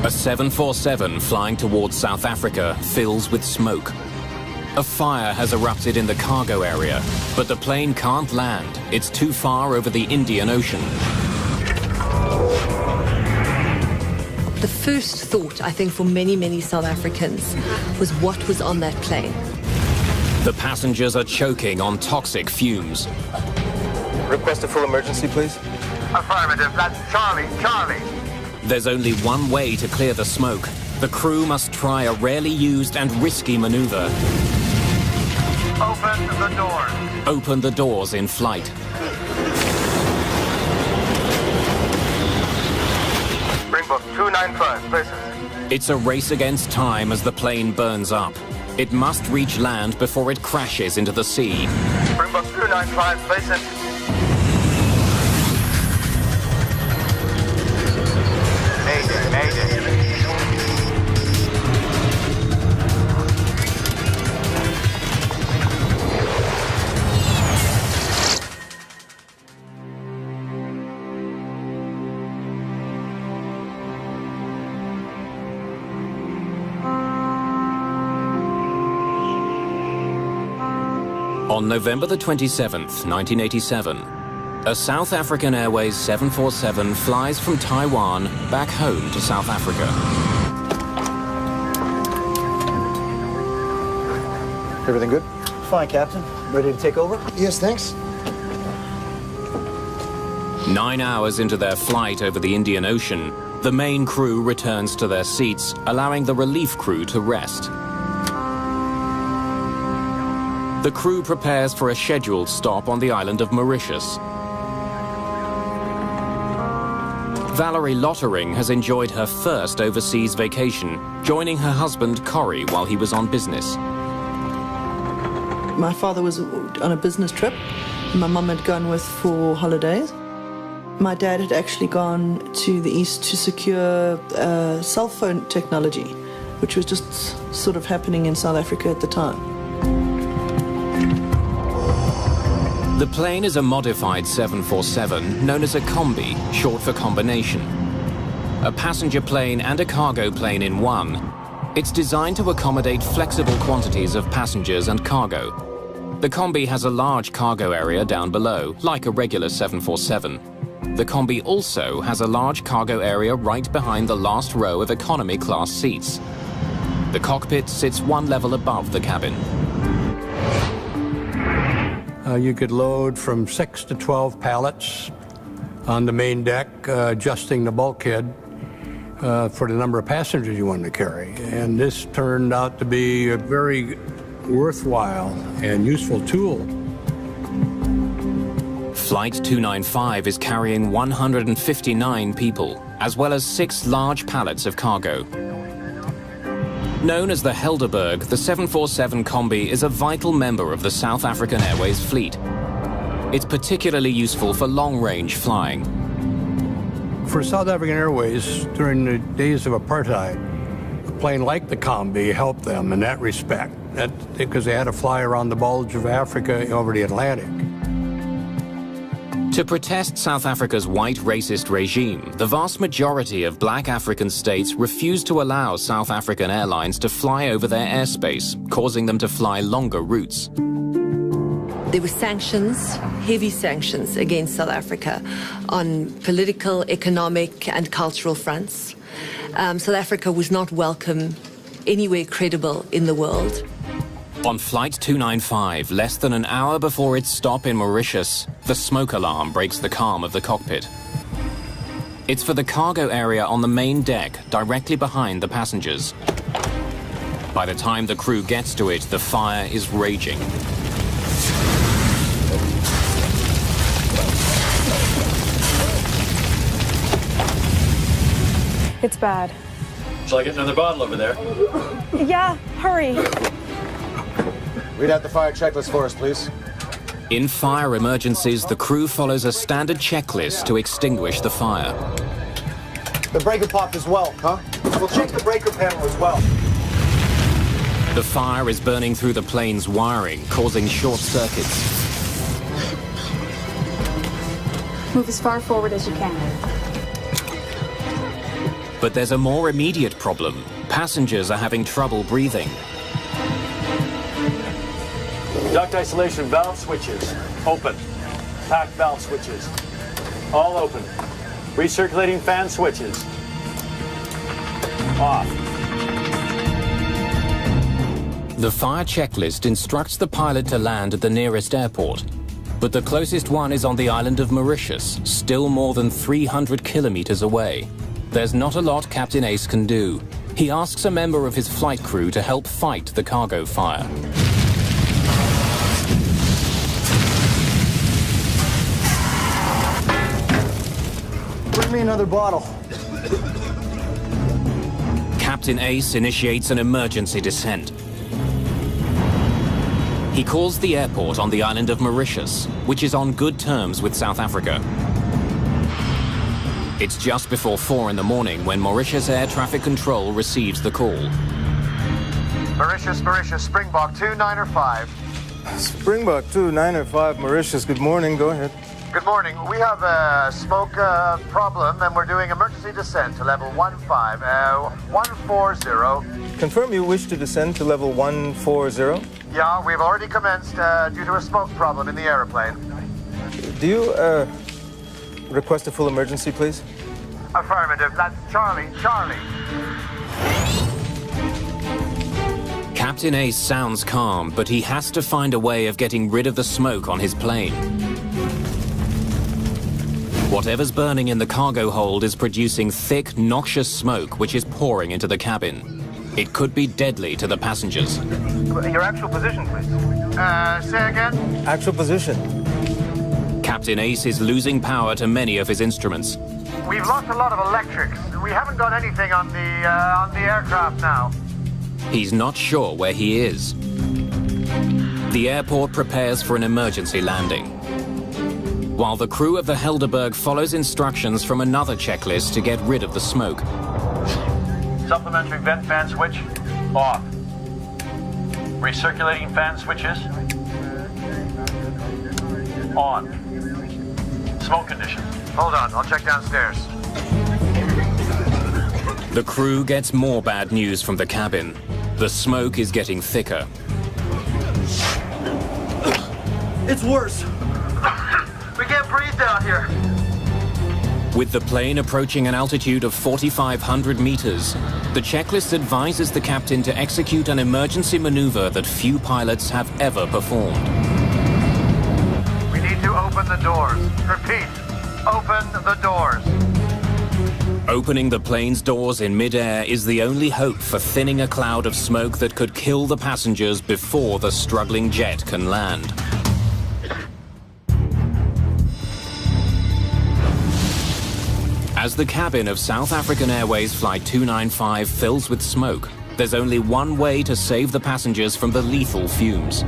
A 747 flying towards South Africa fills with smoke. A fire has erupted in the cargo area, but the plane can't land. It's too far over the Indian Ocean. The first thought, I think, for many, many South Africans was what was on that plane. The passengers are choking on toxic fumes. Request a full emergency, please. Affirmative, that's Charlie. There's only one way to clear the smoke. The crew must try a rarely used and risky maneuver. Open the doors. Open the doors in flight. Springbok 295, places. It's a race against time as the plane burns up. It must reach land before it crashes into the sea. Springbok 295, places. Mayday. On November the 27th, 1987, a South African Airways 747 flies from Taiwan back home to South Africa. Everything good? Fine, Captain. Ready to take over? Yes, thanks. 9 hours into their flight over the Indian Ocean, the main crew returns to their seats, allowing the relief crew to rest. The crew prepares for a scheduled stop on the island of Mauritius. Valerie Lottering has enjoyed her first overseas vacation, joining her husband Corrie while he was on business. My father was on a business trip. My mum had gone with for holidays. My dad had actually gone to the east to secure cell phone technology, which was just sort of happening in South Africa at the time. The plane is a modified 747 known as a combi, short for combination. A passenger plane and a cargo plane in one. It's designed to accommodate flexible quantities of passengers and cargo. The combi has a large cargo area down below, like a regular 747. The combi also has a large cargo area right behind the last row of economy class seats. The cockpit sits one level above the cabin. You could load from 6 to 12 pallets on the main deck, adjusting the bulkhead for the number of passengers you wanted to carry. And this turned out to be a very worthwhile and useful tool. Flight 295 is carrying 159 people, as well as 6 large pallets of cargo. Known as the Helderberg, the 747 Combi is a vital member of the South African Airways fleet. It's particularly useful for long-range flying. For South African Airways, during the days of apartheid, a plane like the Combi helped them in that respect, because they had to fly around the bulge of Africa over the Atlantic. To protest South Africa's white racist regime, the vast majority of black African states refused to allow South African airlines to fly over their airspace, causing them to fly longer routes. There were sanctions, heavy sanctions against South Africa on political, economic and cultural fronts. South Africa was not welcome anywhere credible in the world. On Flight 295, less than an hour before its stop in Mauritius, the smoke alarm breaks the calm of the cockpit. It's for the cargo area on the main deck, directly behind the passengers. By the time the crew gets to it, the fire is raging. It's bad. Shall I get another bottle over there? Yeah, hurry. Read out the fire checklist for us, please. In fire emergencies, the crew follows a standard checklist to extinguish the fire. The breaker popped as well, huh? We'll check the breaker panel as well. The fire is burning through the plane's wiring, causing short circuits. Move as far forward as you can. But there's a more immediate problem. Passengers are having trouble breathing. Duct isolation valve switches, open. Pack valve switches, all open. Recirculating fan switches, off. The fire checklist instructs the pilot to land at the nearest airport, but the closest one is on the island of Mauritius, still more than 300 kilometers away. There's not a lot Captain Ace can do. He asks a member of his flight crew to help fight the cargo fire. Bring me another bottle. Captain Ace initiates an emergency descent. He calls the airport on the island of Mauritius, which is on good terms with South Africa. It's just before 4 in the morning when Mauritius Air Traffic Control receives the call. Mauritius, Springbok 2905. Springbok 2905, Mauritius, good morning, go ahead. Good morning. We have a smoke problem and we're doing emergency descent to level 140. Confirm you wish to descend to level 140? Yeah, we've already commenced due to a smoke problem in the aeroplane. Do you request a full emergency, please? Affirmative. That's Charlie. Captain Ace sounds calm, but he has to find a way of getting rid of the smoke on his plane. Whatever's burning in the cargo hold is producing thick, noxious smoke which is pouring into the cabin. It could be deadly to the passengers. Your actual position, please. Say again? Actual position. Captain Ace is losing power to many of his instruments. We've lost a lot of electrics. We haven't got anything on the aircraft now. He's not sure where he is. The airport prepares for an emergency landing, while the crew of the Helderberg follows instructions from another checklist to get rid of the smoke. Supplementary vent fan switch, off. Recirculating fan switches, on. Smoke condition. Hold on, I'll check downstairs. The crew gets more bad news from the cabin. The smoke is getting thicker. It's worse. We can't breathe down here. With the plane approaching an altitude of 4,500 meters, the checklist advises the captain to execute an emergency maneuver that few pilots have ever performed. We need to open the doors. Repeat, open the doors. Opening the plane's doors in midair is the only hope for thinning a cloud of smoke that could kill the passengers before the struggling jet can land. As the cabin of South African Airways Flight 295 fills with smoke, there's only one way to save the passengers from the lethal fumes.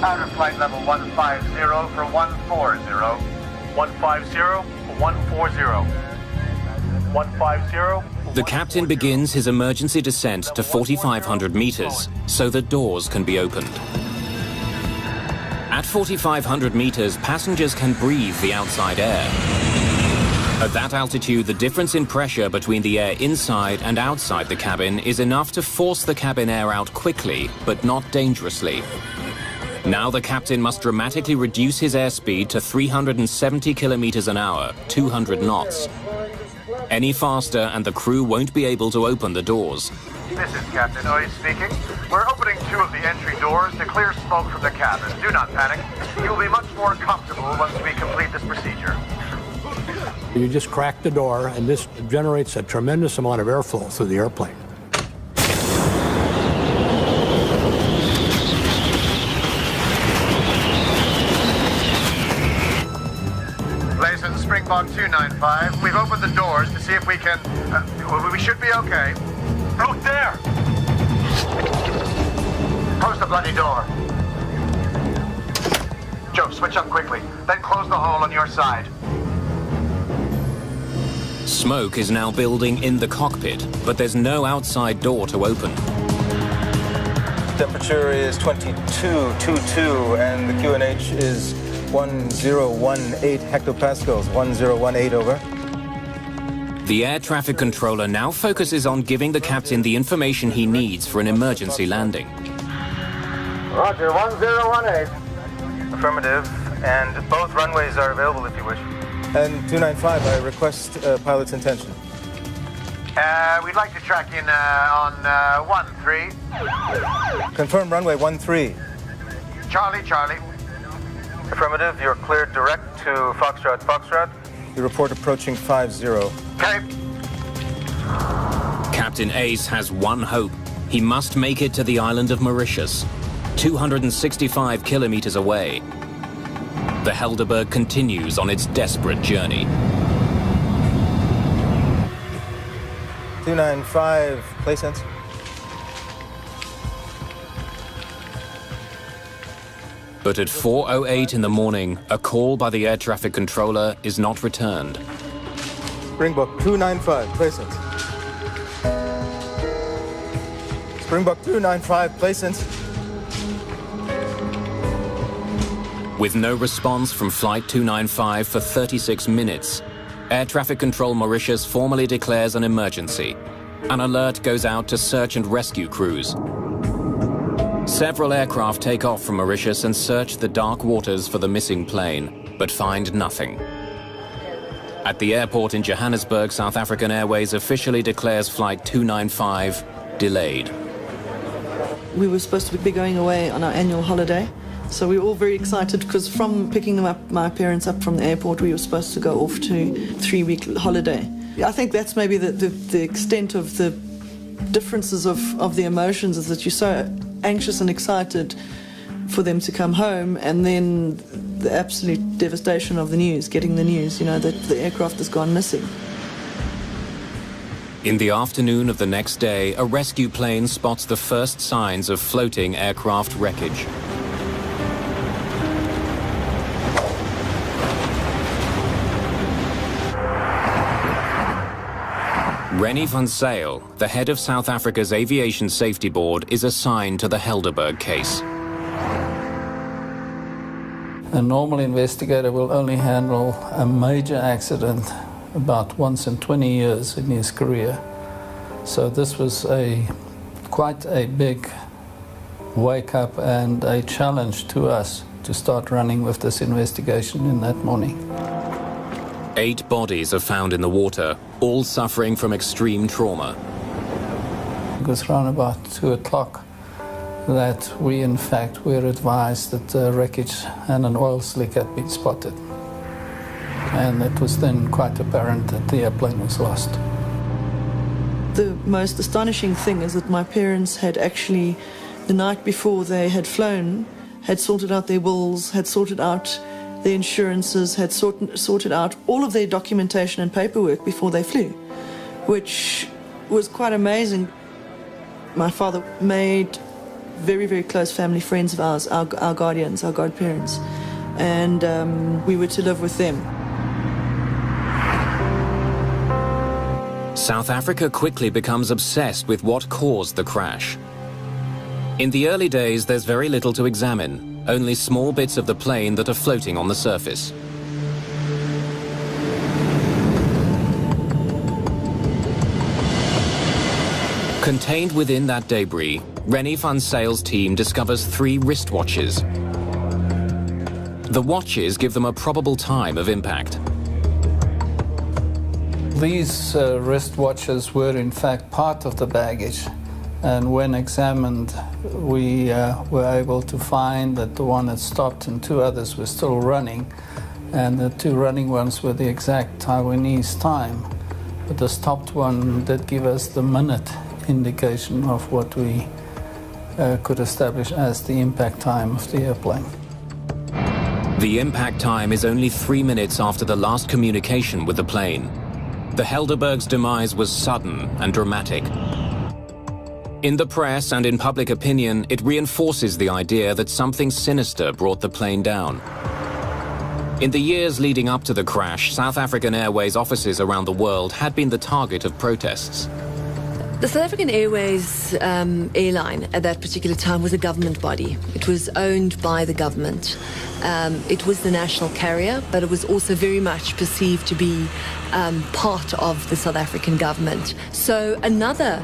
Outer flight level 150 for 140. 150 for 140. 150. The captain begins his emergency descent to 4,500 meters so the doors can be opened. At 4,500 meters, passengers can breathe the outside air. At that altitude, the difference in pressure between the air inside and outside the cabin is enough to force the cabin air out quickly, but not dangerously. Now the captain must dramatically reduce his airspeed to 370 kilometers an hour, 200 knots. Any faster and the crew won't be able to open the doors. This is Captain Oy speaking. We're opening 2 of the entry doors to clear smoke from the cabin. Do not panic. You'll be much more comfortable once we complete this procedure. You just crack the door, and this generates a tremendous amount of airflow through the airplane. Blazen, Springbok 295. We've opened the doors to see if we can... we should be okay. Out there! Close the bloody door. Joe, switch up quickly. Then close the hole on your side. Smoke is now building in the cockpit, but there's no outside door to open. Temperature is 22.22 and the QNH is 1018 hectopascals. 1018 over. The air traffic controller now focuses on giving the captain the information he needs for an emergency landing. Roger, 1018. Affirmative. And both runways are available if you wish. And 295, I request pilot's intention. We'd like to track in on 13. Confirm runway 13. Charlie, Charlie. Affirmative, you're cleared direct to Foxtrot, Foxtrot. You report approaching 50. Okay. Captain Ace has one hope. He must make it to the island of Mauritius, 265 kilometers away. The Helderberg continues on its desperate journey. 295, placements. But at 4:08 in the morning, a call by the air traffic controller is not returned. Springbok 295, placements. Springbok 295, placements. With no response from Flight 295 for 36 minutes, Air Traffic Control Mauritius formally declares an emergency. An alert goes out to search and rescue crews. Several aircraft take off from Mauritius and search the dark waters for the missing plane, but find nothing. At the airport in Johannesburg, South African Airways officially declares Flight 295 delayed. We were supposed to be going away on our annual holiday, so we were all very excited because from picking them up, my parents up from the airport, we were supposed to go off to a 3-week holiday. I think that's maybe the extent of the differences of the emotions, is that you're so anxious and excited for them to come home, and then the absolute devastation of the news, getting the news, you know, that the aircraft has gone missing. In the afternoon of the next day, a rescue plane spots the first signs of floating aircraft wreckage. Rennie van Zyl, the head of South Africa's Aviation Safety Board, is assigned to the Helderberg case. A normal investigator will only handle a major accident about once in 20 years in his career. So this was quite a big wake-up and a challenge to us to start running with this investigation in that morning. 8 bodies are found in the water, all suffering from extreme trauma. It was around about 2 o'clock that we, in fact, were advised that wreckage and an oil slick had been spotted. And it was then quite apparent that the airplane was lost. The most astonishing thing is that my parents had actually, the night before they had flown, had sorted out their wills, had sorted out their insurances, had sorted out all of their documentation and paperwork before they flew, which was quite amazing. My father made very, very close family friends of ours, our guardians, our godparents, and we were to live with them. South Africa quickly becomes obsessed with what caused the crash. In the early days, there's very little to examine, only small bits of the plane that are floating on the surface. Contained within that debris, Rennie van Zyl's team discovers 3 wristwatches. The watches give them a probable time of impact. These wristwatches were in fact part of the baggage, and when examined we were able to find that the one had stopped and 2 others were still running, and the 2 running ones were the exact Taiwanese time, but the stopped one did give us the minute indication of what we could establish as the impact time of the airplane. The impact time is only 3 minutes after the last communication with the plane. The Helderberg's demise was sudden and dramatic. In the press and in public opinion, it reinforces the idea that something sinister brought the plane down. In the years leading up to the crash, South African Airways offices around the world had been the target of protests. The South African Airways airline at that particular time was a government body. It was owned by the government. It was the national carrier, but it was also very much perceived to be part of the South African government. So another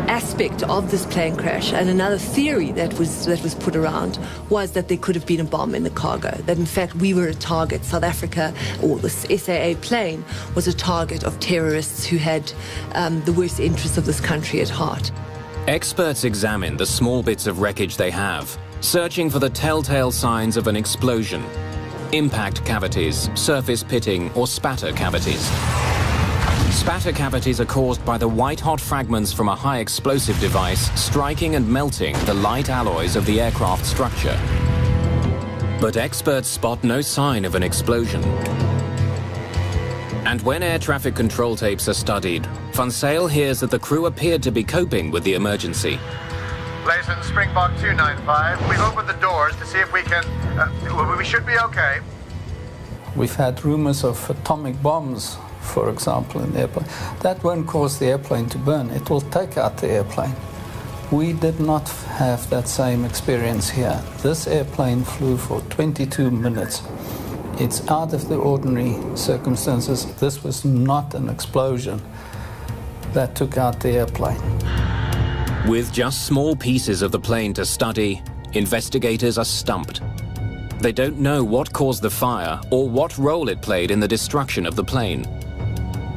aspect of this plane crash and another theory that was put around was that there could have been a bomb in the cargo, that in fact we were a target. South Africa, or the SAA plane, was a target of terrorists who had the worst interests of this country at heart. Experts examine the small bits of wreckage they have, searching for the telltale signs of an explosion: impact cavities, surface pitting, or spatter cavities. Spatter cavities are caused by the white-hot fragments from a high-explosive device striking and melting the light alloys of the aircraft structure. But experts spot no sign of an explosion. And when air traffic control tapes are studied, Van Zyl hears that the crew appeared to be coping with the emergency. Layson, Springbok 295, we've opened the doors to see if we can... we should be okay. We've had rumors of atomic bombs, for example, in the airplane. That won't cause the airplane to burn. It will take out the airplane. We did not have that same experience here. This airplane flew for 22 minutes. It's out of the ordinary circumstances. This was not an explosion that took out the airplane. With just small pieces of the plane to study, investigators are stumped. They don't know what caused the fire or what role it played in the destruction of the plane.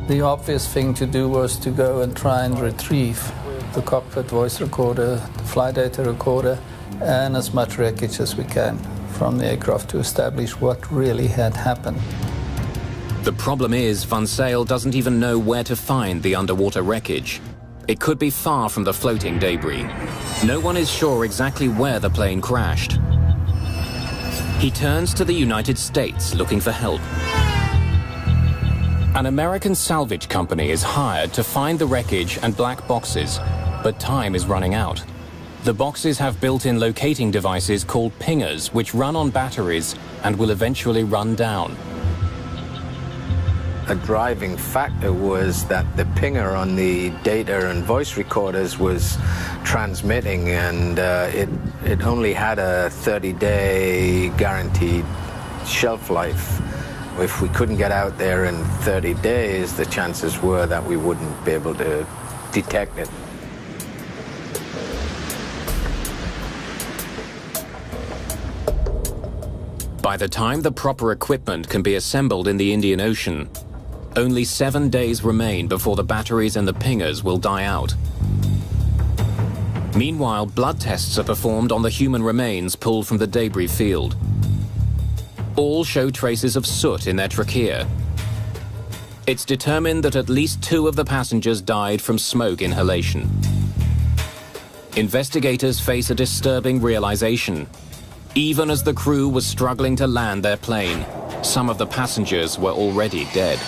The obvious thing to do was to go and try and retrieve the cockpit voice recorder, the flight data recorder, and as much wreckage as we can from the aircraft to establish what really had happened. The problem is Van Zyl doesn't even know where to find the underwater wreckage. It could be far from the floating debris. No one is sure exactly where the plane crashed. He turns to the United States looking for help. An American salvage company is hired to find the wreckage and black boxes, but time is running out. The boxes have built-in locating devices called pingers, which run on batteries and will eventually run down. A driving factor was that the pinger on the data and voice recorders was transmitting, and it only had a 30-day guaranteed shelf life. If we couldn't get out there in 30 days, the chances were that we wouldn't be able to detect it. By the time the proper equipment can be assembled in the Indian Ocean, only 7 days remain before the batteries and the pingers will die out. Meanwhile, blood tests are performed on the human remains pulled from the debris field. All show traces of soot in their trachea. It's determined that at least 2 of the passengers died from smoke inhalation. Investigators face a disturbing realization. Even as the crew was struggling to land their plane, some of the passengers were already dead.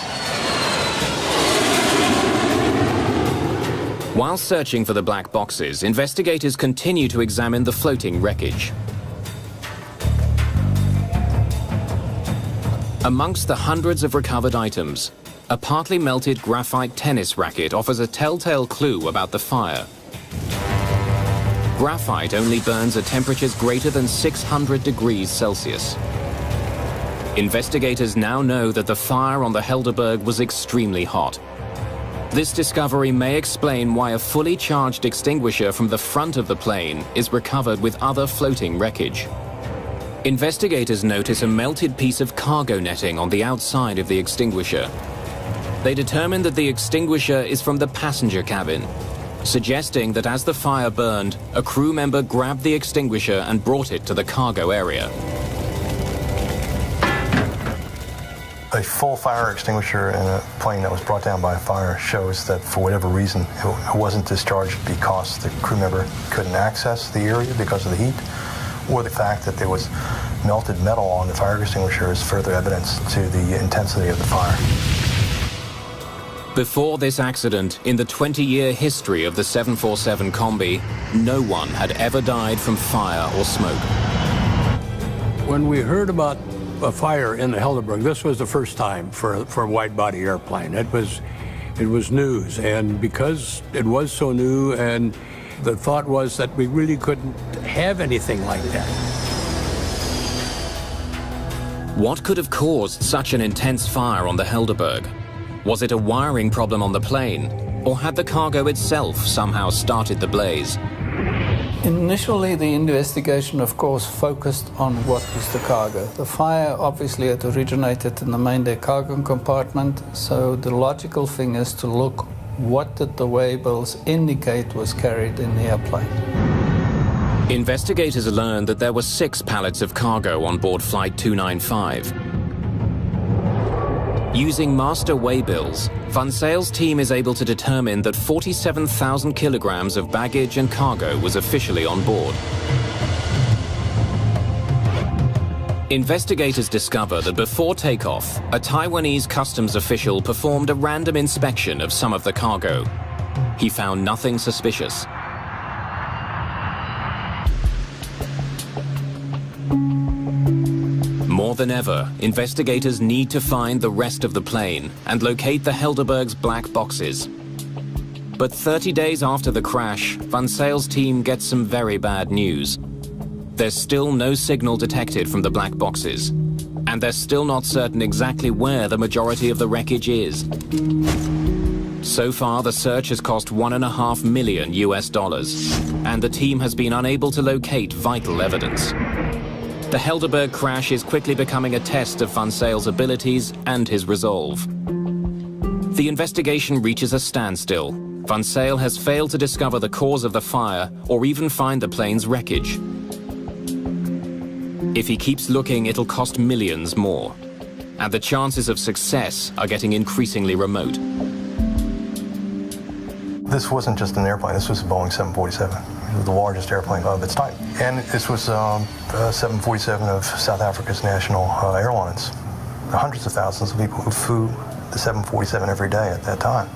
While searching for the black boxes, investigators continue to examine the floating wreckage. Amongst the hundreds of recovered items, a partly melted graphite tennis racket offers a telltale clue about the fire. Graphite only burns at temperatures greater than 600 degrees Celsius. Investigators now know that the fire on the Helderberg was extremely hot. This discovery may explain why a fully charged extinguisher from the front of the plane is recovered with other floating wreckage. Investigators notice a melted piece of cargo netting on the outside of the extinguisher. They determine that the extinguisher is from the passenger cabin, suggesting that as the fire burned, a crew member grabbed the extinguisher and brought it to the cargo area. A full fire extinguisher in a plane that was brought down by a fire shows that for whatever reason it wasn't discharged because the crew member couldn't access the area because of the heat, or the fact that there was melted metal on the fire extinguisher is further evidence to the intensity of the fire. Before this accident, in the 20-year history of the 747 Combi, no one had ever died from fire or smoke. When we heard about a fire in the Helderberg, this was the first time for a wide-body airplane. It It was news, and because it was so new, and the thought was that we really couldn't have anything like that. What could have caused such an intense fire on the Helderberg? Was it a wiring problem on the plane, or had the cargo itself somehow started the blaze? Initially, the investigation, of course, focused on what was the cargo. The fire obviously had originated in the main deck cargo compartment, so the logical thing is to look what did the waybills indicate was carried in the airplane. Investigators learned that there were 6 pallets of cargo on board Flight 295. Using master waybills, Van Zyle's team is able to determine that 47,000 kilograms of baggage and cargo was officially on board. Investigators discover that before takeoff, a Taiwanese customs official performed a random inspection of some of the cargo. He found nothing suspicious. More than ever, investigators need to find the rest of the plane and locate the Helderberg's black boxes. But 30 days after the crash, Van Zyle's team gets some very bad news. There's still no signal detected from the black boxes, and they're still not certain exactly where the majority of the wreckage is. So far, the search has cost $1.5 million, and the team has been unable to locate vital evidence. The Helderberg crash is quickly becoming a test of Van Zyle's abilities and his resolve. The investigation reaches a standstill. Van Zyl has failed to discover the cause of the fire or even find the plane's wreckage. If he keeps looking, it'll cost millions more. And the chances of success are getting increasingly remote. This wasn't just an airplane, this was a Boeing 747. It was the largest airplane of its type. And this was a 747 of South Africa's national airlines. Hundreds of thousands of people who flew the 747 every day at that time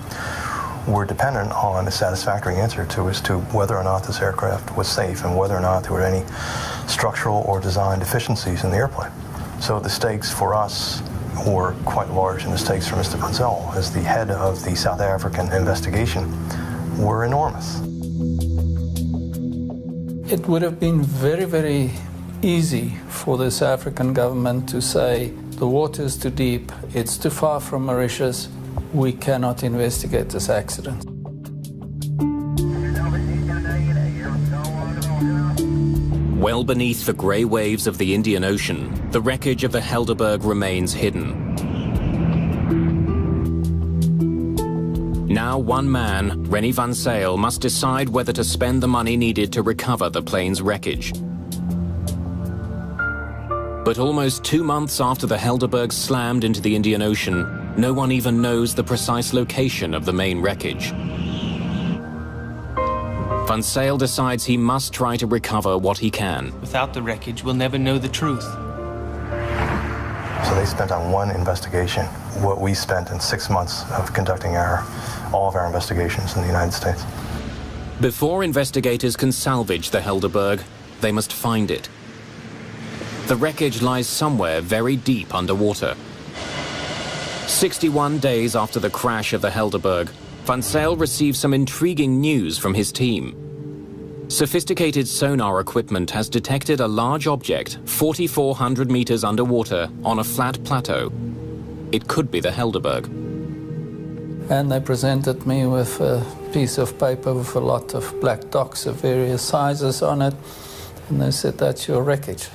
were dependent on a satisfactory answer as to whether or not this aircraft was safe and whether or not there were any structural or design deficiencies in the airplane. So the stakes for us were quite large, and the stakes for Mr. Van Zyl as the head of the South African investigation were enormous. It would have been very, very easy for the South African government to say, the water is too deep, it's too far from Mauritius, we cannot investigate this accident. Well beneath the grey waves of the Indian Ocean, the wreckage of the Helderberg remains hidden. Now one man, René Van Zyl, must decide whether to spend the money needed to recover the plane's wreckage. But almost 2 months after the Helderberg slammed into the Indian Ocean, no one even knows the precise location of the main wreckage. Van Zyl decides he must try to recover what he can. Without the wreckage, we'll never know the truth. So they spent on one investigation what we spent in 6 months of conducting all of our investigations in the United States. Before investigators can salvage the Helderberg, they must find it. The wreckage lies somewhere very deep underwater. 61 days after the crash of the Helderberg, Van Zyl receives some intriguing news from his team. Sophisticated sonar equipment has detected a large object 4,400 meters underwater on a flat plateau. It could be the Helderberg. And they presented me with a piece of paper with a lot of black dots of various sizes on it, and they said, that's your wreckage.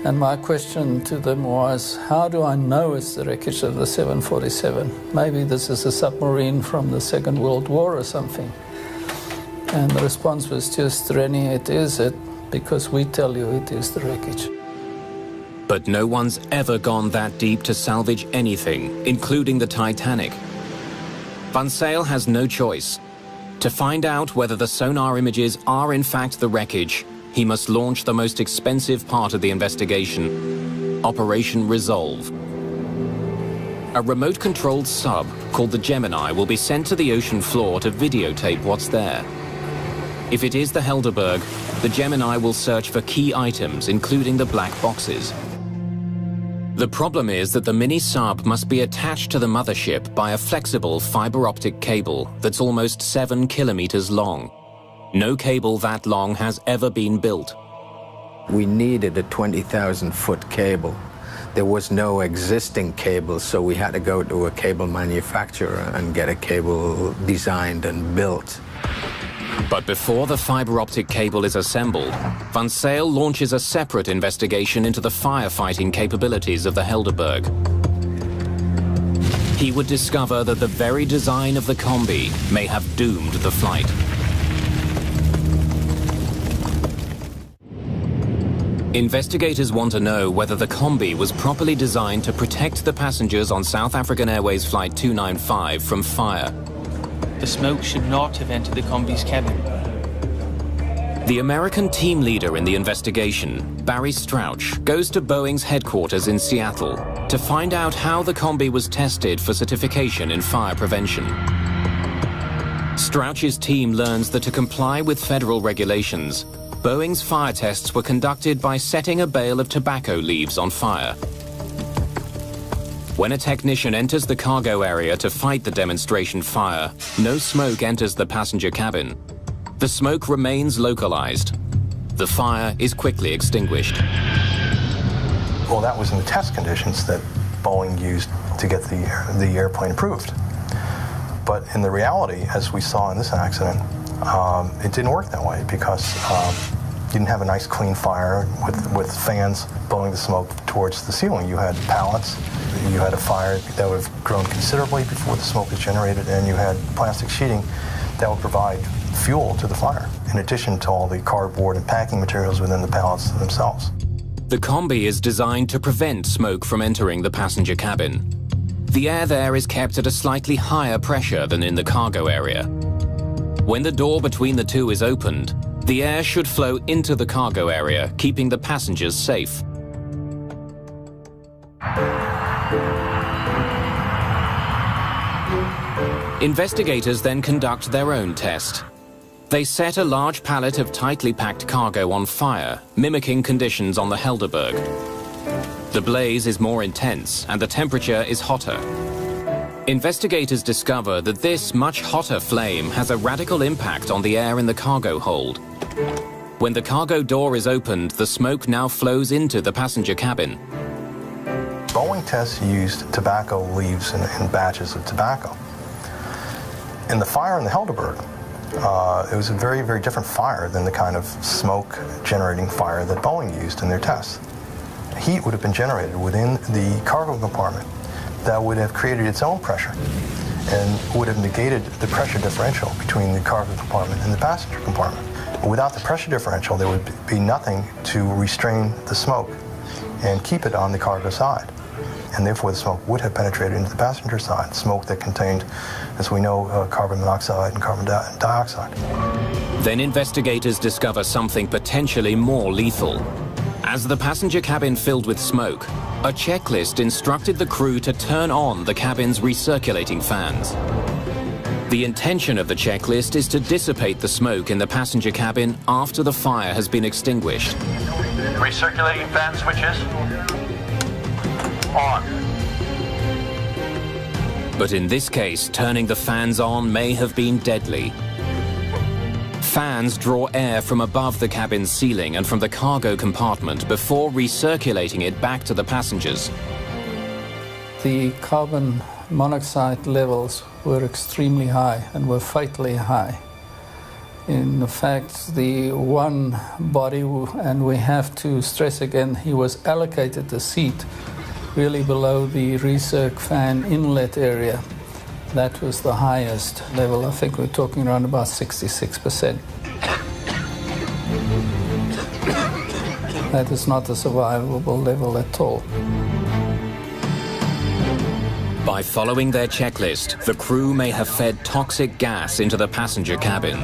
And my question to them was, how do I know it's the wreckage of the 747? Maybe this is a submarine from the Second World War or something. And the response was just, René, it is it, because we tell you it is the wreckage. But no one's ever gone that deep to salvage anything, including the Titanic. Van Zyl has no choice. To find out whether the sonar images are in fact the wreckage, he must launch the most expensive part of the investigation, Operation Resolve. A remote-controlled sub called the Gemini will be sent to the ocean floor to videotape what's there. If it is the Helderberg, the Gemini will search for key items, including the black boxes. The problem is that the mini-sub must be attached to the mothership by a flexible fiber optic cable that's almost 7 kilometers long. No cable that long has ever been built. We needed a 20,000-foot cable. There was no existing cable, so we had to go to a cable manufacturer and get a cable designed and built. But before the fiber optic cable is assembled, Van Zyl launches a separate investigation into the firefighting capabilities of the Helderberg. He would discover that the very design of the combi may have doomed the flight. Investigators want to know whether the combi was properly designed to protect the passengers on South African Airways Flight 295 from fire. The smoke should not have entered the combi's cabin. The American team leader in the investigation, Barry Strauch, goes to Boeing's headquarters in Seattle to find out how the combi was tested for certification in fire prevention. Strauch's team learns that to comply with federal regulations, Boeing's fire tests were conducted by setting a bale of tobacco leaves on fire. When a technician enters the cargo area to fight the demonstration fire, no smoke enters the passenger cabin. The smoke remains localized. The fire is quickly extinguished. Well, that was in the test conditions that Boeing used to get the airplane approved. But in the reality, as we saw in this accident, it didn't work that way because you didn't have a nice clean fire with fans blowing the smoke towards the ceiling. You had pallets, you had a fire that would have grown considerably before the smoke was generated, and you had plastic sheeting that would provide fuel to the fire, in addition to all the cardboard and packing materials within the pallets themselves. The combi is designed to prevent smoke from entering the passenger cabin. The air there is kept at a slightly higher pressure than in the cargo area. When the door between the two is opened, the air should flow into the cargo area, keeping the passengers safe. Investigators then conduct their own test. They set a large pallet of tightly packed cargo on fire, mimicking conditions on the Helderberg. The blaze is more intense and the temperature is hotter. Investigators discover that this much hotter flame has a radical impact on the air in the cargo hold. When the cargo door is opened, the smoke now flows into the passenger cabin. Boeing tests used tobacco leaves and batches of tobacco. In the fire in the Helderberg, it was a very, very different fire than the kind of smoke-generating fire that Boeing used in their tests. Heat would have been generated within the cargo compartment that would have created its own pressure and would have negated the pressure differential between the cargo compartment and the passenger compartment. Without the pressure differential, there would be nothing to restrain the smoke and keep it on the cargo side. And therefore, the smoke would have penetrated into the passenger side, smoke that contained, as we know, carbon monoxide and carbon dioxide. Then investigators discover something potentially more lethal. As the passenger cabin filled with smoke, a checklist instructed the crew to turn on the cabin's recirculating fans. The intention of the checklist is to dissipate the smoke in the passenger cabin after the fire has been extinguished. Recirculating fan switches on. But in this case, turning the fans on may have been deadly. Fans draw air from above the cabin's ceiling and from the cargo compartment before recirculating it back to the passengers. The carbon monoxide levels were extremely high and were fatally high. In fact, the one body, and we have to stress again, he was allocated a seat really below the recirc fan inlet area. That was the highest level. I think we're talking around about 66%. That is not a survivable level at all. By following their checklist, the crew may have fed toxic gas into the passenger cabin.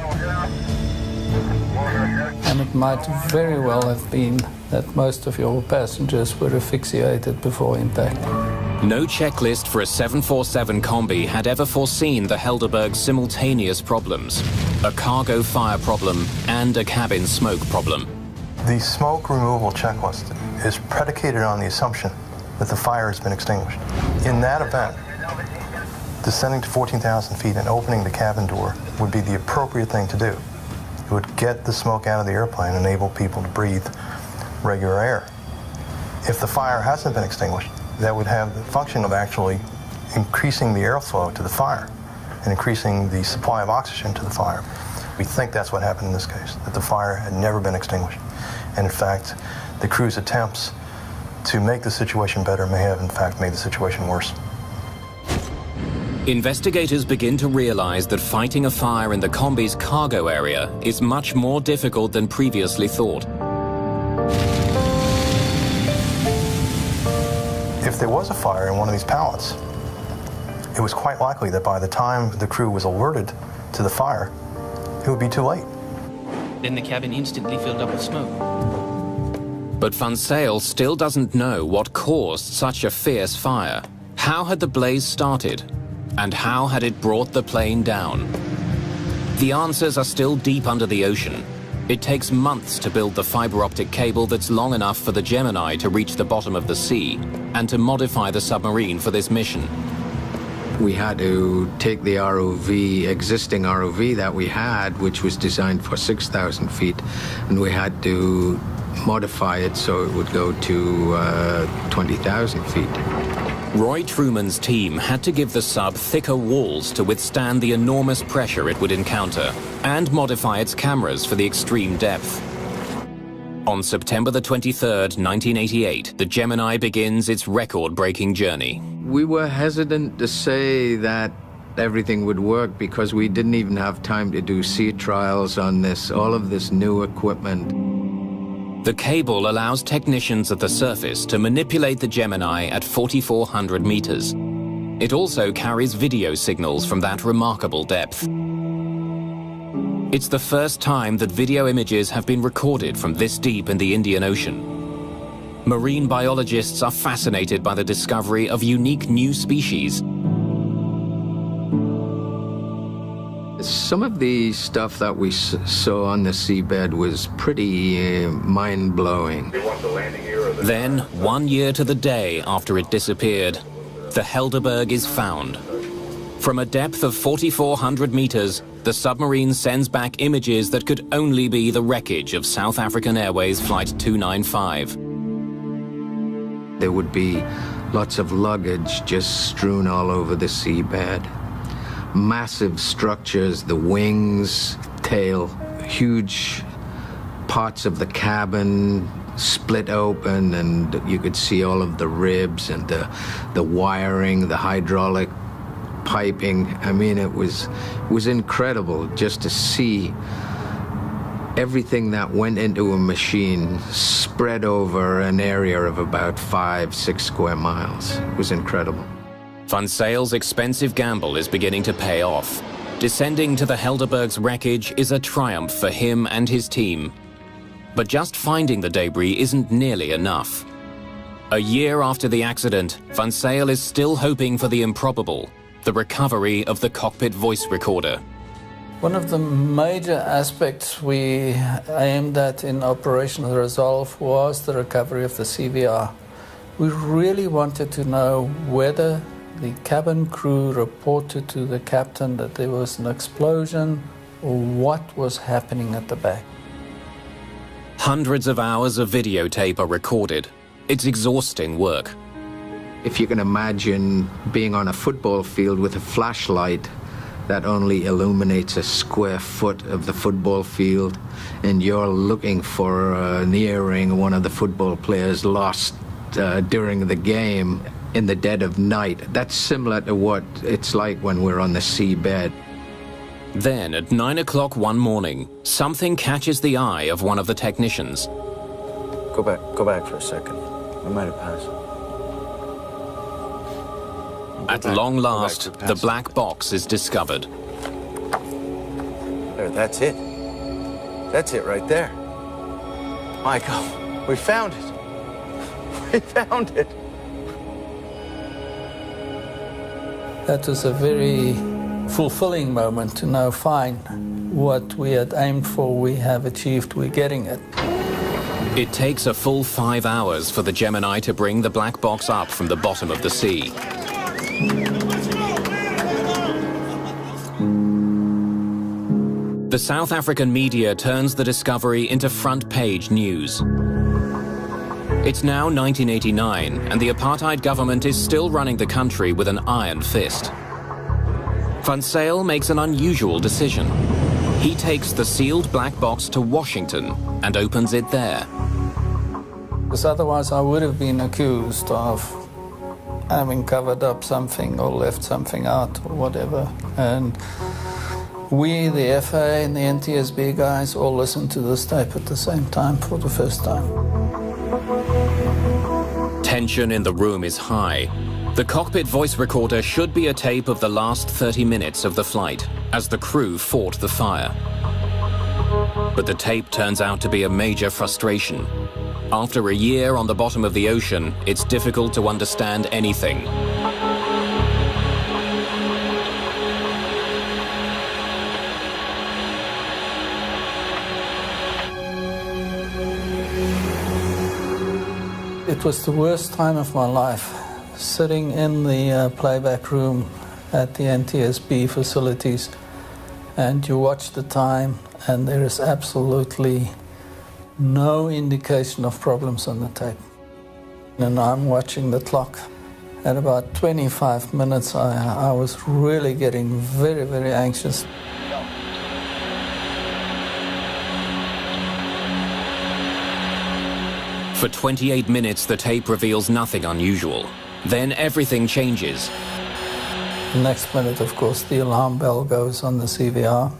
And it might very well have been that most of your passengers were asphyxiated before impact. No checklist for a 747 combi had ever foreseen the Helderberg's simultaneous problems, a cargo fire problem and a cabin smoke problem. The smoke removal checklist is predicated on the assumption that the fire has been extinguished. In that event, descending to 14,000 feet and opening the cabin door would be the appropriate thing to do. It would get the smoke out of the airplane and enable people to breathe regular air. If the fire hasn't been extinguished, that would have the function of actually increasing the airflow to the fire and increasing the supply of oxygen to the fire. We think that's what happened in this case, that the fire had never been extinguished. And in fact, the crew's attempts to make the situation better may have in fact made the situation worse. Investigators begin to realize that fighting a fire in the combi's cargo area is much more difficult than previously thought. If there was a fire in one of these pallets, it was quite likely that by the time the crew was alerted to the fire, it would be too late. Then the cabin instantly filled up with smoke. But Van Zyl still doesn't know what caused such a fierce fire. How had the blaze started? And how had it brought the plane down? The answers are still deep under the ocean. It takes months to build the fiber optic cable that's long enough for the Gemini to reach the bottom of the sea and to modify the submarine for this mission. We had to take the ROV, existing ROV that we had, which was designed for 6,000 feet, and we had to modify it so it would go to 20,000 feet. Roy Truman's team had to give the sub thicker walls to withstand the enormous pressure it would encounter and modify its cameras for the extreme depth. On September the 23rd, 1988, the Gemini begins its record-breaking journey. We were hesitant to say that everything would work because we didn't even have time to do sea trials on this, all of this new equipment. The cable allows technicians at the surface to manipulate the Gemini at 4,400 meters. It also carries video signals from that remarkable depth. It's the first time that video images have been recorded from this deep in the Indian Ocean. Marine biologists are fascinated by the discovery of unique new species. Some of the stuff that we saw on the seabed was pretty mind-blowing. Then, 1 year to the day after it disappeared, the Helderberg is found. From a depth of 4,400 meters, the submarine sends back images that could only be the wreckage of South African Airways Flight 295. There would be lots of luggage just strewn all over the seabed. Massive structures, the wings, tail, huge parts of the cabin split open, and you could see all of the ribs and the wiring, the hydraulic piping. I mean, it was incredible just to see everything that went into a machine spread over an area of about 5-6 square miles. It was incredible. Van Zyl's expensive gamble is beginning to pay off. Descending to the Helderberg's wreckage is a triumph for him and his team. But just finding the debris isn't nearly enough. A year after the accident, Van Zyl is still hoping for the improbable, the recovery of the cockpit voice recorder. One of the major aspects we aimed at in Operational Resolve was the recovery of the CVR. We really wanted to know whether the cabin crew reported to the captain that there was an explosion or what was happening at the back. Hundreds of hours of videotape are recorded. It's exhausting work. If you can imagine being on a football field with a flashlight that only illuminates a square foot of the football field, and you're looking for an earring one of the football players lost during the game in the dead of night. That's similar to what it's like when we're on the seabed. Then, at 9 o'clock one morning, something catches the eye of one of the technicians. Go back for a second. I might have passed. At long last, the black box is discovered. There, that's it. That's it right there. Michael, we found it. We found it. That was a very fulfilling moment to know, fine, what we had aimed for, we have achieved, we're getting it. It takes a full 5 hours for the Gemini to bring the black box up from the bottom of the sea. The South African media turns the discovery into front-page news. It's now 1989, and the apartheid government is still running the country with an iron fist. Van Zyl makes an unusual decision. He takes the sealed black box to Washington and opens it there. Because otherwise I would have been accused of having covered up something or left something out or whatever. And we, the FA and the NTSB guys, all listened to this tape at the same time for the first time. Tension in the room is high. The cockpit voice recorder should be a tape of the last 30 minutes of the flight, as the crew fought the fire. But the tape turns out to be a major frustration. After a year on the bottom of the ocean, it's difficult to understand anything. It was the worst time of my life, sitting in the playback room at the NTSB facilities, and you watch the time and there is absolutely no indication of problems on the tape. And I'm watching the clock. At about 25 minutes, I was really getting very, very anxious. For 28 minutes, the tape reveals nothing unusual. Then everything changes. The next minute, of course, the alarm bell goes on the CVR,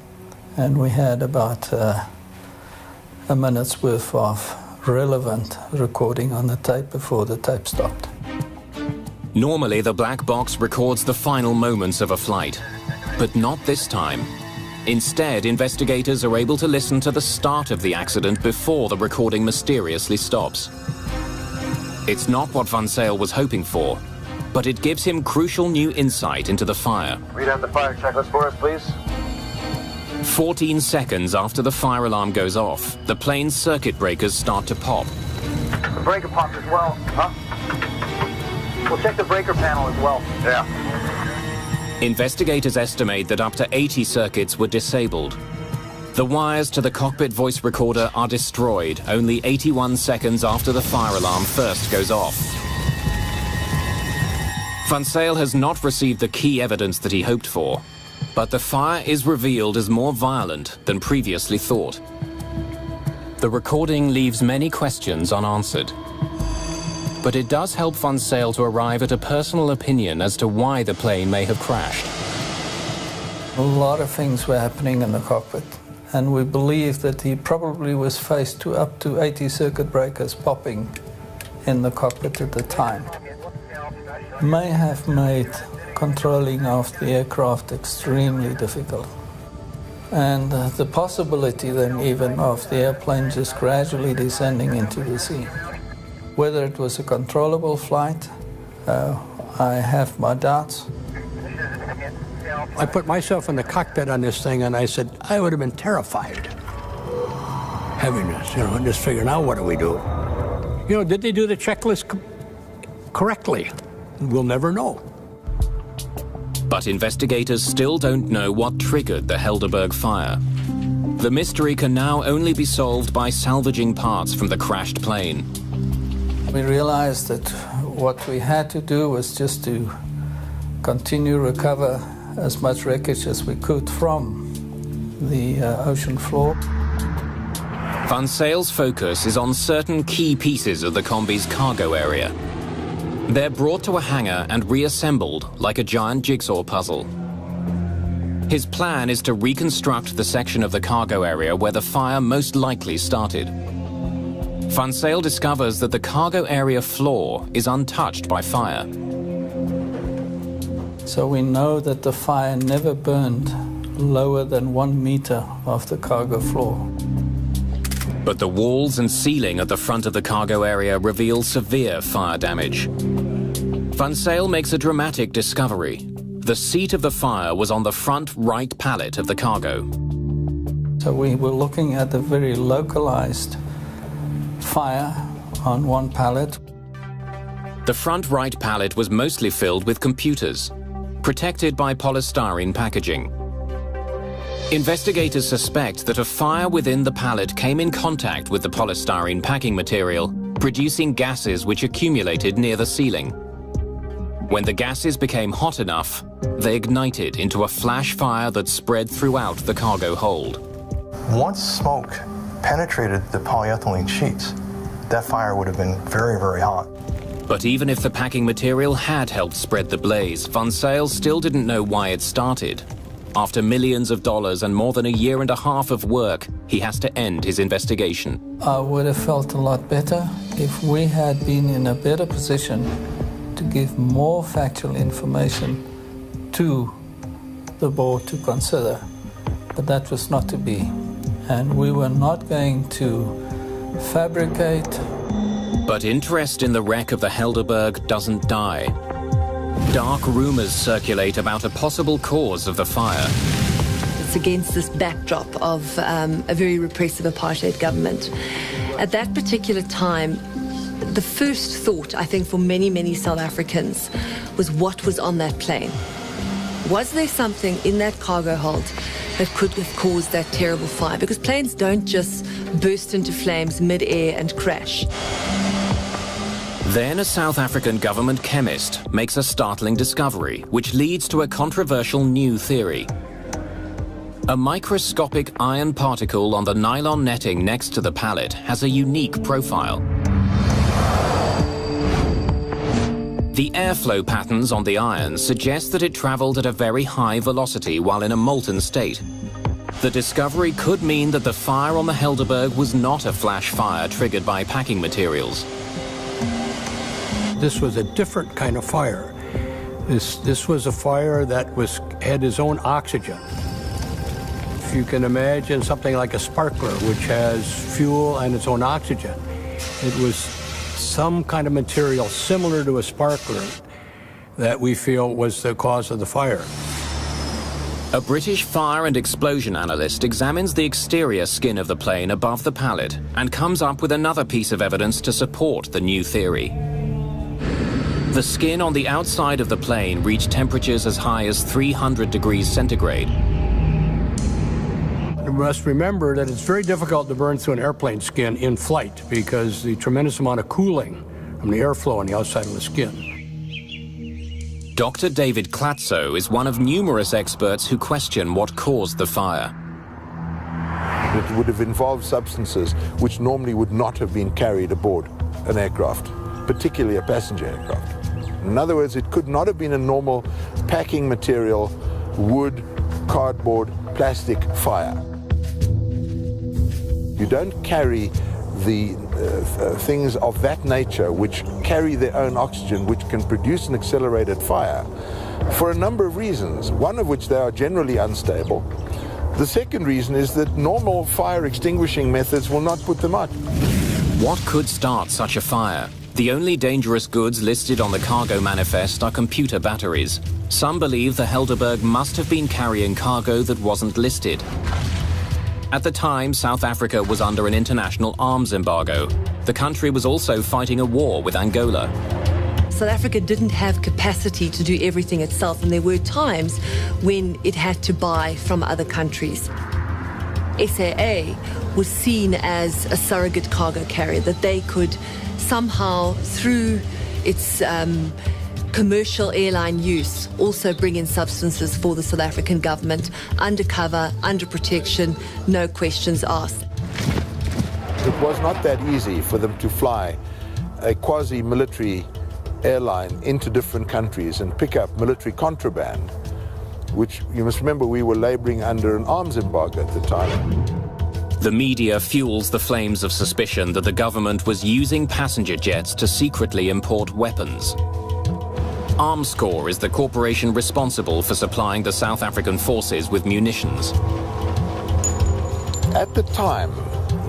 and we had about a minute's worth of relevant recording on the tape before the tape stopped. Normally, the black box records the final moments of a flight, but not this time. Instead, investigators are able to listen to the start of the accident before the recording mysteriously stops. It's not what Van Zyl was hoping for, but it gives him crucial new insight into the fire. Read out the fire checklist for us, please. 14 seconds after the fire alarm goes off, the plane's circuit breakers start to pop. The breaker popped as well, huh? We'll check the breaker panel as well. Yeah. Investigators estimate that up to 80 circuits were disabled. The wires to the cockpit voice recorder are destroyed only 81 seconds after the fire alarm first goes off. Van Zyl has not received the key evidence that he hoped for, but the fire is revealed as more violent than previously thought. The recording leaves many questions unanswered. But it does help Van Zyl to arrive at a personal opinion as to why the plane may have crashed. A lot of things were happening in the cockpit, and we believe that he probably was faced to up to 80 circuit breakers popping in the cockpit at the time. May have made controlling of the aircraft extremely difficult. And the possibility then even of the airplane just gradually descending into the sea. Whether it was a controllable flight, I have my doubts. I put myself in the cockpit on this thing and I said, I would have been terrified. Having this, and just figuring out what do we do. Did they do the checklist correctly? We'll never know. But investigators still don't know what triggered the Helderberg fire. The mystery can now only be solved by salvaging parts from the crashed plane. We realized that what we had to do was just to continue to recover as much wreckage as we could from the ocean floor. Van Zyl's focus is on certain key pieces of the combi's cargo area. They're brought to a hangar and reassembled like a giant jigsaw puzzle. His plan is to reconstruct the section of the cargo area where the fire most likely started. Van Zyl discovers that the cargo area floor is untouched by fire. So we know that the fire never burned lower than 1 meter off the cargo floor. But the walls and ceiling at the front of the cargo area reveal severe fire damage. Van Zyl makes a dramatic discovery. The seat of the fire was on the front right pallet of the cargo. So we were looking at a very localized fire on one pallet. The front right pallet was mostly filled with computers, protected by polystyrene packaging. Investigators suspect that a fire within the pallet came in contact with the polystyrene packing material, producing gases which accumulated near the ceiling. When the gases became hot enough, they ignited into a flash fire that spread throughout the cargo hold. Once smoke penetrated the polyethylene sheets, that fire would have been very, very hot. But even if the packing material had helped spread the blaze, Van Zyl still didn't know why it started. After millions of dollars and more than a year and a half of work, he has to end his investigation. I would have felt a lot better if we had been in a better position to give more factual information to the board to consider. But that was not to be. And we were not going to fabricate. But interest in the wreck of the Helderberg doesn't die. Dark rumors circulate about a possible cause of the fire. It's against this backdrop of a very repressive apartheid government. At that particular time, the first thought, I think, for many, many South Africans was what was on that plane. Was there something in that cargo hold that could have caused that terrible fire? Because planes don't just burst into flames mid-air and crash. Then a South African government chemist makes a startling discovery, which leads to a controversial new theory. A microscopic iron particle on the nylon netting next to the pallet has a unique profile. The airflow patterns on the iron suggest that it traveled at a very high velocity while in a molten state. The discovery could mean that the fire on the Helderberg was not a flash fire triggered by packing materials. This was a different kind of fire. This was a fire that had its own oxygen. If you can imagine something like a sparkler, which has fuel and its own oxygen, it was some kind of material similar to a sparkler that we feel was the cause of the fire. A British fire and explosion analyst examines the exterior skin of the plane above the pallet and comes up with another piece of evidence to support the new theory. The skin on the outside of the plane reached temperatures as high as 300 degrees centigrade. You must remember that it's very difficult to burn through an airplane skin in flight because the tremendous amount of cooling from the airflow on the outside of the skin. Dr. David Klatzo is one of numerous experts who question what caused the fire. It would have involved substances which normally would not have been carried aboard an aircraft, particularly a passenger aircraft. In other words, it could not have been a normal packing material, wood, cardboard, plastic fire. You don't carry the things of that nature which carry their own oxygen, which can produce an accelerated fire, for a number of reasons, one of which they are generally unstable. The second reason is that normal fire extinguishing methods will not put them out. What could start such a fire? The only dangerous goods listed on the cargo manifest are computer batteries. Some believe the Helderberg must have been carrying cargo that wasn't listed. At the time, South Africa was under an international arms embargo. The country was also fighting a war with Angola. South Africa didn't have capacity to do everything itself, and there were times when it had to buy from other countries. SAA was seen as a surrogate cargo carrier, that they could somehow, through its commercial airline use, also bring in substances for the South African government, undercover, under protection, no questions asked. It was not that easy for them to fly a quasi-military airline into different countries and pick up military contraband, which you must remember we were laboring under an arms embargo at the time. The media fuels the flames of suspicion that the government was using passenger jets to secretly import weapons. Armscor is the corporation responsible for supplying the South African forces with munitions. At the time,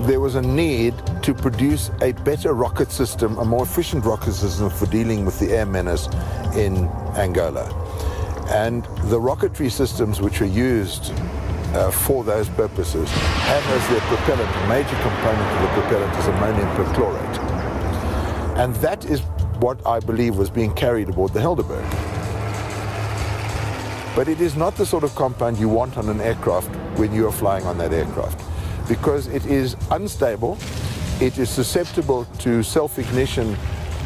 there was a need to produce a better rocket system, a more efficient rocket system for dealing with the air menace in Angola. And the rocketry systems which are used for those purposes have as their propellant, a major component of the propellant is ammonium perchlorate. And that is what I believe was being carried aboard the Helderberg. But it is not the sort of compound you want on an aircraft when you are flying on that aircraft, because it is unstable, it is susceptible to self-ignition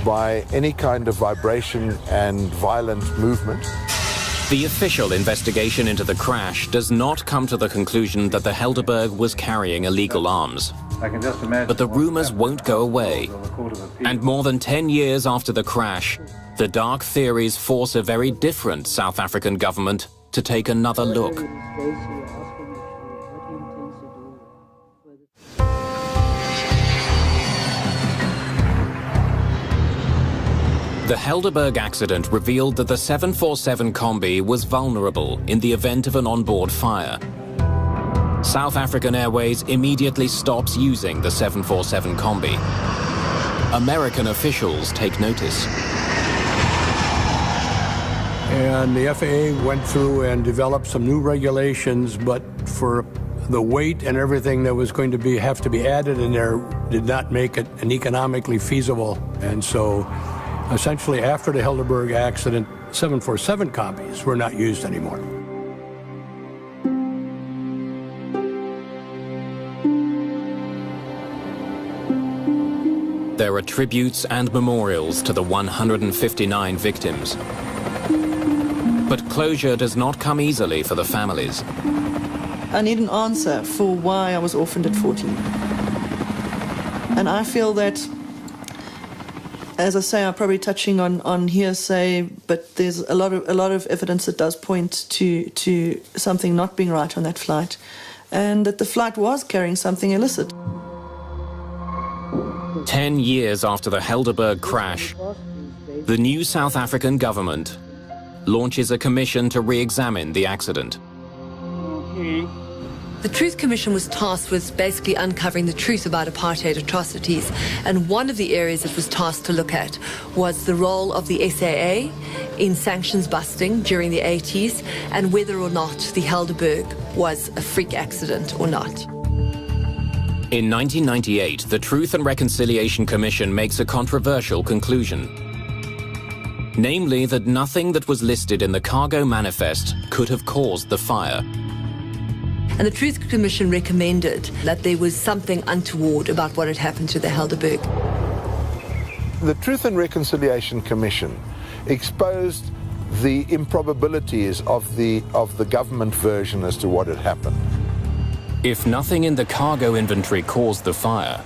by any kind of vibration and violent movement. The official investigation into the crash does not come to the conclusion that the Helderberg was carrying illegal arms. But the rumors won't go away. And more than 10 years after the crash, the dark theories force a very different South African government to take another look. The Helderberg accident revealed that the 747 Combi was vulnerable in the event of an onboard fire. South African Airways immediately stops using the 747 Combi. American officials take notice. And the FAA went through and developed some new regulations, but for the weight and everything that was going to have to be added in there did not make it an economically feasible. And so essentially, after the Helderberg accident, 747 Combis were not used anymore. There are tributes and memorials to the 159 victims. But closure does not come easily for the families. I need an answer for why I was orphaned at 14. And I feel that, as I say, I'm probably touching on hearsay, but there's a lot of evidence that does point to something not being right on that flight, and that the flight was carrying something illicit. 10 years after the Helderberg crash, the new South African government launches a commission to re-examine the accident. The Truth Commission was tasked with basically uncovering the truth about apartheid atrocities, and one of the areas it was tasked to look at was the role of the SAA in sanctions busting during the 80s, and whether or not the Helderberg was a freak accident or not. In 1998, the Truth and Reconciliation Commission makes a controversial conclusion. Namely, that nothing that was listed in the cargo manifest could have caused the fire. And the Truth Commission recommended that there was something untoward about what had happened to the Helderberg. The Truth and Reconciliation Commission exposed the improbabilities of the government version as to what had happened. If nothing in the cargo inventory caused the fire,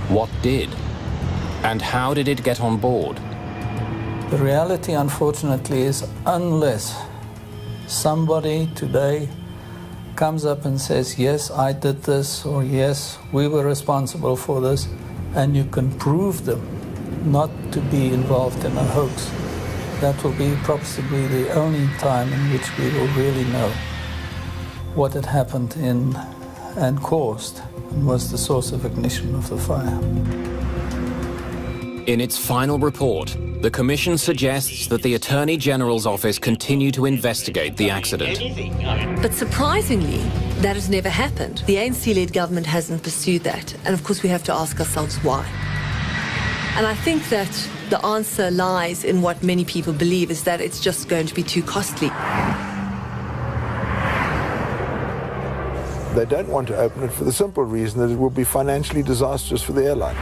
what did? And how did it get on board? The reality, unfortunately, is unless somebody today comes up and says, yes, I did this, or yes, we were responsible for this, and you can prove them not to be involved in a hoax, that will be possibly the only time in which we will really know what had happened and caused and was the source of ignition of the fire. In its final report, the Commission suggests that the Attorney General's office continue to investigate the accident. But surprisingly, that has never happened. The ANC-led government hasn't pursued that. And of course, we have to ask ourselves why. And I think that the answer lies in what many people believe, is that it's just going to be too costly. They don't want to open it for the simple reason that it will be financially disastrous for the airline.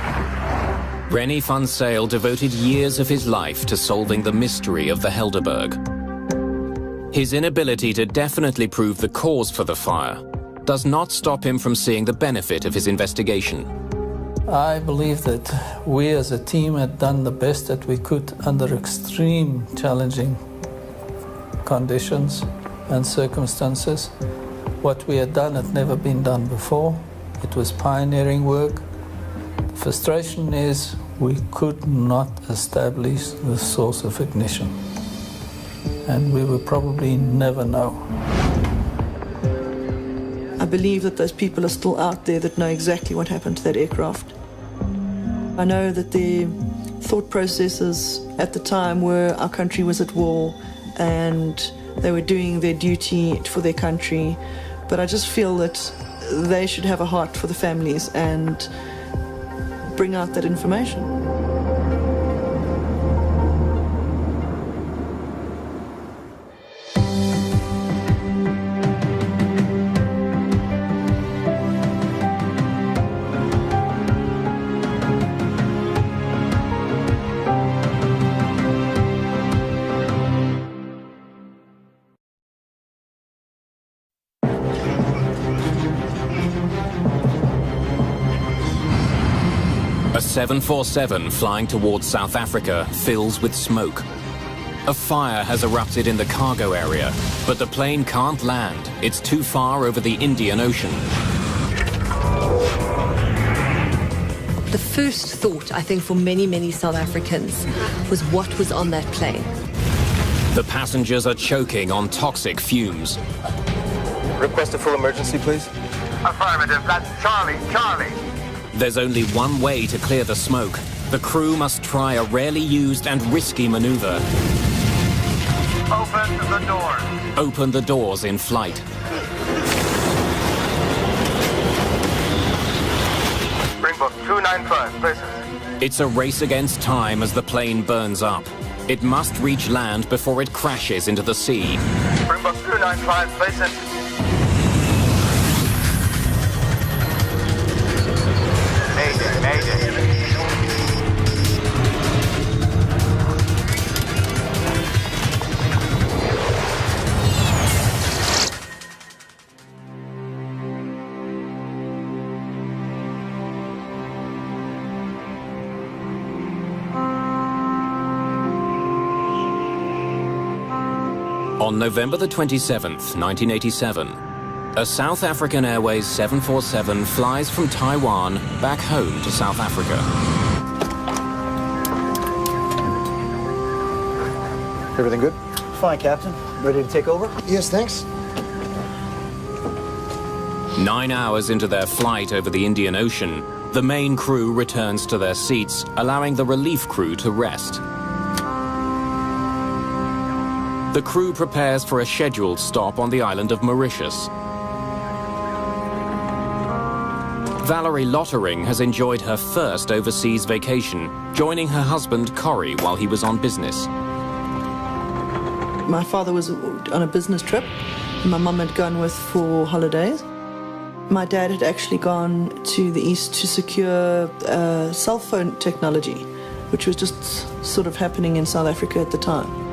Rennie van Zyl devoted years of his life to solving the mystery of the Helderberg. His inability to definitely prove the cause for the fire does not stop him from seeing the benefit of his investigation. I believe that we as a team had done the best that we could under extreme challenging conditions and circumstances. What we had done had never been done before. It was pioneering work. The frustration is we could not establish the source of ignition, and we will probably never know. I believe that those people are still out there that know exactly what happened to that aircraft. I know that their thought processes at the time were our country was at war and they were doing their duty for their country, But I just feel that they should have a heart for the families and bring out that information. A 747 flying towards South Africa fills with smoke. A fire has erupted in the cargo area, but the plane can't land. It's too far over the Indian Ocean. The first thought, I think, for many, many South Africans was what was on that plane. The passengers are choking on toxic fumes. Request a full emergency, please. Affirmative. That's Charlie. Charlie. There's only one way to clear the smoke. The crew must try a rarely used and risky maneuver. Open the doors. Open the doors in flight. Springbok 295, places. It's a race against time as the plane burns up. It must reach land before it crashes into the sea. Springbok 295, places. Mayday, mayday. On November the 27th, 1987, a South African Airways 747 flies from Taiwan back home to South Africa. Everything good? Fine, Captain. Ready to take over? Yes, thanks. 9 hours into their flight over the Indian Ocean, the main crew returns to their seats, allowing the relief crew to rest. The crew prepares for a scheduled stop on the island of Mauritius. Valerie Lottering has enjoyed her first overseas vacation, joining her husband Corrie while he was on business. My father was on a business trip. My mum had gone with for holidays. My dad had actually gone to the east to secure cell phone technology, which was just sort of happening in South Africa at the time.